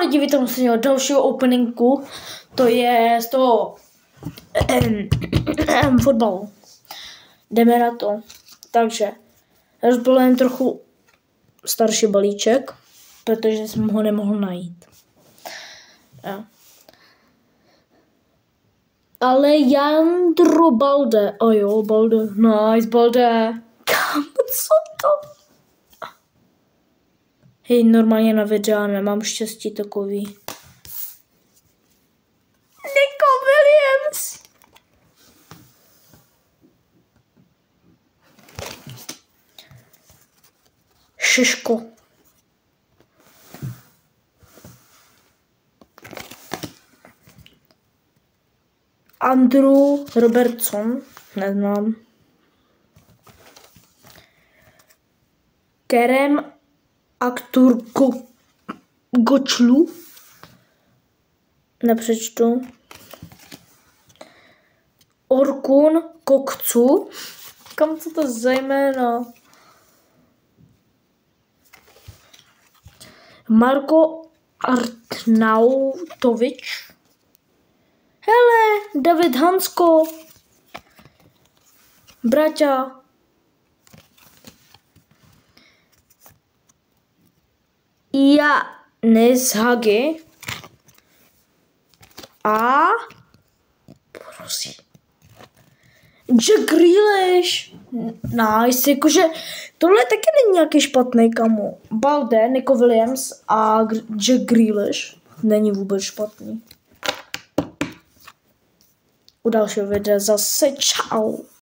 lidi, vítám se od dalšího openingu, to je z toho fotbalu. Jdeme na to. Takže, rozbalím trochu starší balíček, protože jsem ho nemohl najít. Ja. Ale Jandro Balde, a jo, Balde, nice, Balde. Co to? Hej, normálně na videa nemám štěstí takový. Nico Williams! Šiško. Andrew Robertson, neznám. Kerem Aktur Gočlu, nepřečtu. Orkun Kokcu, kam co to za jméno? Marko Arnautovič. Hele, David Hansko. Braťa. Janis Hagi. A prosím. Jack Grealish. Nice, jakože tohle taky není nějaký špatný, kamo. Balde, Nico Williams a Jack Grealish není vůbec špatný. U dalšího videa zase čau.